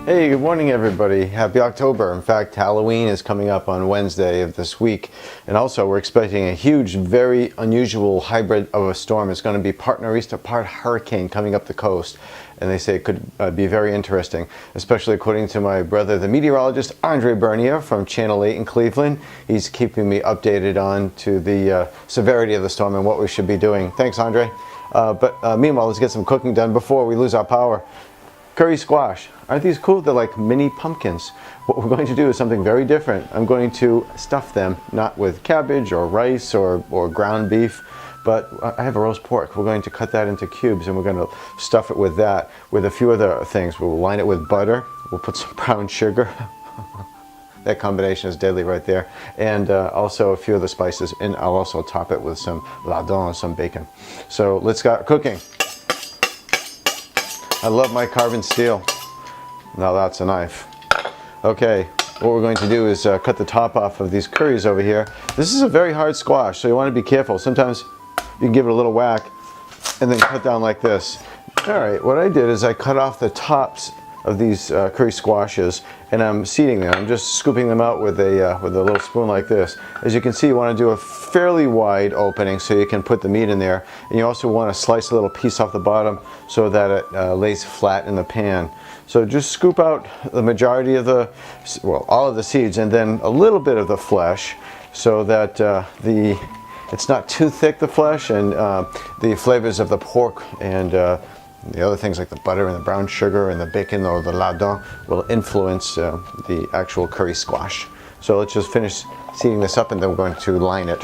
Hey, good morning everybody. Happy October. In fact, Halloween is coming up on Wednesday of this week. And also we're expecting a huge, very unusual hybrid of a storm. It's going to be part nor'easter, part hurricane coming up the coast. And they say it could be very interesting, especially according to my brother, the meteorologist, Andre Bernier from Channel 8 in Cleveland. He's keeping me updated on to the severity of the storm and what we should be doing. Thanks, Andre. But meanwhile, let's get some cooking done before we lose our power. Curry squash. Aren't these cool? They're like mini pumpkins. What we're going to do is something very different. I'm going to stuff them, not with cabbage or rice or ground beef, but I have a roast pork. We're going to cut that into cubes and we're going to stuff it with that, with a few other things. We'll line it with butter. We'll put some brown sugar. That combination is deadly right there. And also a few other spices. And I'll also top it with some lardons and some bacon. So let's get cooking. I love my carbon steel. Now that's a knife. Okay, what we're going to do is cut the top off of these curries over here. This is a very hard squash, so you want to be careful. Sometimes you can give it a little whack and then cut down like this. All right, what I did is I cut off the tops of these curry squashes and I'm seeding them. I'm just scooping them out with a little spoon like this. As you can see, you want to do a fairly wide opening so you can put the meat in there. And you also want to slice a little piece off the bottom so that it lays flat in the pan. So just scoop out the majority of the, well, all of the seeds and then a little bit of the flesh so that it's not too thick, the flesh, and the flavors of the pork and the other things like the butter and the brown sugar and the bacon or the lardon will influence the actual curry squash. So let's just finish seeding this up and then we're going to line it.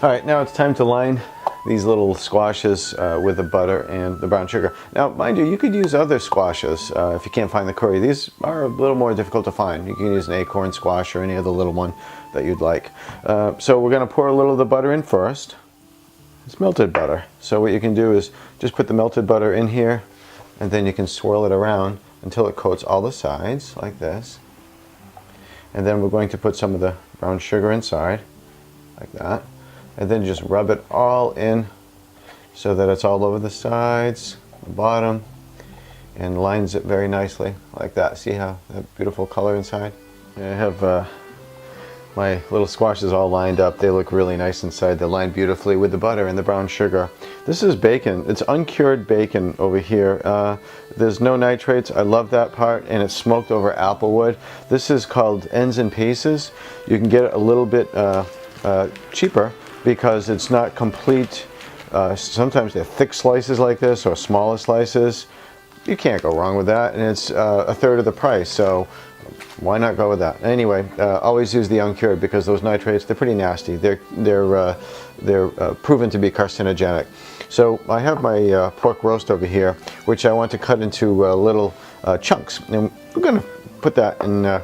All right, now it's time to line these little squashes with the butter and the brown sugar. Now, mind you, you could use other squashes if you can't find the curry. These are a little more difficult to find. You can use an acorn squash or any other little one that you'd like. So we're going to pour a little of the butter in first. It's melted butter. So what you can do is just put the melted butter in here and then you can swirl it around until it coats all the sides like this. And then we're going to put some of the brown sugar inside like that. And then just rub it all in so that it's all over the sides, the bottom, and lines it very nicely like that. See how that beautiful color inside? I have my little squashes all lined up. They look really nice inside. They're lined beautifully with the butter and the brown sugar. This is bacon. It's uncured bacon over here. There's no nitrates. I love that part, and it's smoked over applewood. This is called ends and pieces. You can get it a little bit cheaper because it's not complete. Sometimes they're thick slices like this or smaller slices. You can't go wrong with that, and it's a third of the price. So why not go with that? Anyway, always use the uncured because those nitrates, they're pretty nasty. They're proven to be carcinogenic. So I have my pork roast over here, which I want to cut into little chunks. And we're going to put that in our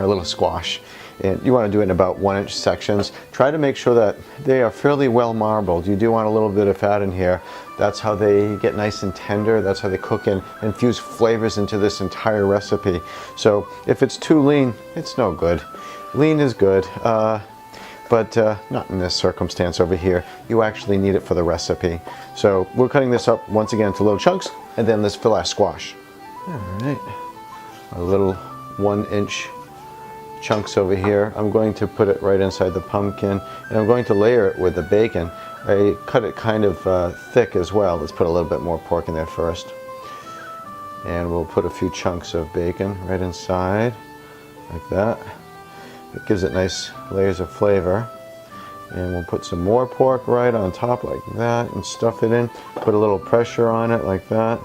little squash. And you want to do it in about 1-inch sections. Try to make sure that they are fairly well marbled. You do want a little bit of fat in here. That's how they get nice and tender. That's how they cook and infuse flavors into this entire recipe. So if it's too lean, it's no good. Lean is good, but not in this circumstance over here. You actually need it for the recipe. So we're cutting this up once again to little chunks, and then let's fill our squash. All right, a little 1-inch chunks over here. I'm going to put it right inside the pumpkin, and I'm going to layer it with the bacon. I cut it kind of thick as well. Let's put a little bit more pork in there first. And we'll put a few chunks of bacon right inside, like that. It gives it nice layers of flavor. And we'll put some more pork right on top like that and stuff it in. Put a little pressure on it like that.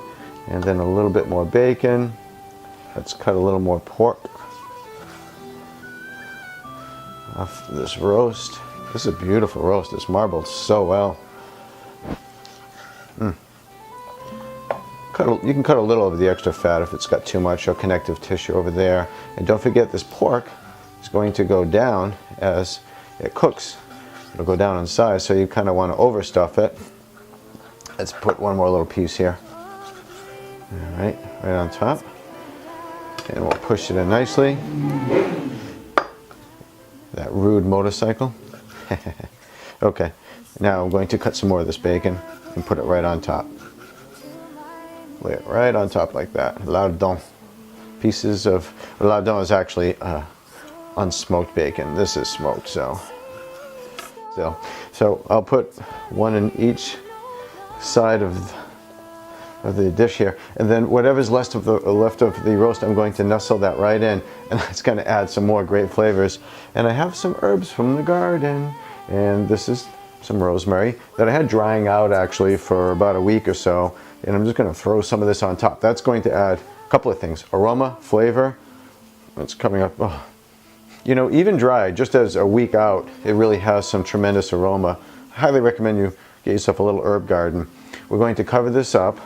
And then a little bit more bacon. Let's cut a little more pork off this roast. This is a beautiful roast. It's marbled so well. You can cut a little of the extra fat if it's got too much or connective tissue over there. And don't forget, this pork is going to go down as it cooks. It'll go down in size, so you kind of want to overstuff it. Let's put one more little piece here. All right, right on top. And we'll push it in nicely. That rude motorcycle. Okay, now I'm going to cut some more of this bacon and put it right on top. Lay it right on top like that. Lardon. Pieces of lardon is actually unsmoked bacon. This is smoked, so I'll put one in each side of the dish here, and then whatever's left of the roast, I'm going to nestle that right in, and that's going to add some more great flavors. And I have some herbs from the garden, and this is some rosemary that I had drying out actually for about a week or so, and I'm just going to throw some of this on top. That's going to add a couple of things: aroma, flavor. It's coming up. Oh. You know, even dry, just as a week out, it really has some tremendous aroma. I highly recommend you get yourself a little herb garden. We're going to cover this up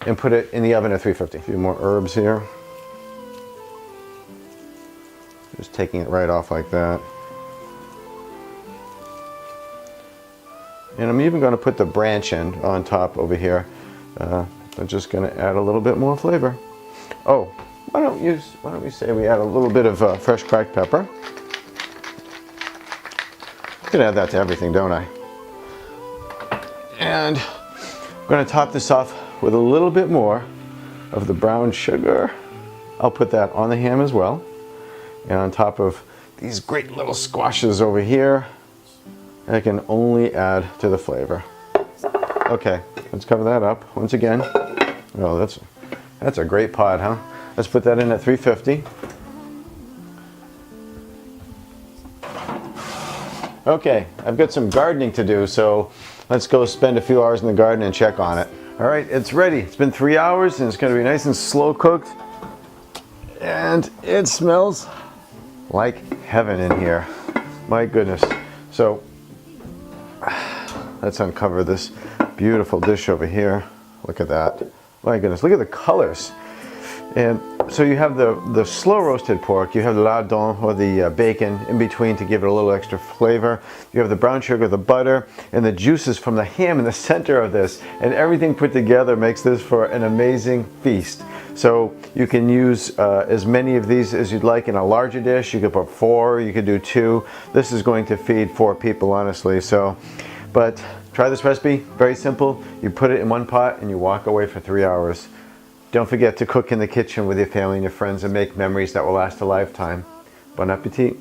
and put it in the oven at 350. A few more herbs here. Just taking it right off like that. And I'm even going to put the branch end on top over here. I'm just going to add a little bit more flavor. Oh, why don't we say we add a little bit of fresh cracked pepper. I can add that to everything, don't I? And I'm going to top this off with a little bit more of the brown sugar. I'll put that on the ham as well. And on top of these great little squashes over here, I can only add to the flavor. Okay, let's cover that up once again. Oh, that's a great pot, huh? Let's put that in at 350. Okay, I've got some gardening to do, so let's go spend a few hours in the garden and check on it. All right, it's ready. It's been 3 hours and it's going to be nice and slow cooked. And it smells like heaven in here. My goodness. So let's uncover this beautiful dish over here. Look at that. My goodness, look at the colors. And so you have the slow roasted pork, you have the lardon or the bacon in between to give it a little extra flavor. You have the brown sugar, the butter, and the juices from the ham in the center of this. And everything put together makes this for an amazing feast. So you can use as many of these as you'd like in a larger dish. You could put 4, you could do 2. This is going to feed 4 people, honestly. So, but try this recipe, very simple. You put it in one pot and you walk away for 3 hours. Don't forget to cook in the kitchen with your family and your friends and make memories that will last a lifetime. Bon appétit.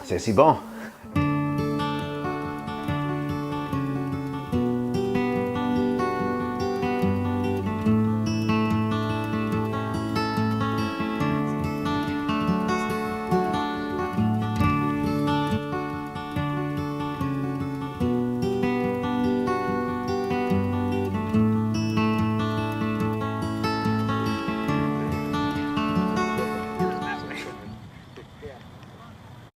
C'est si bon.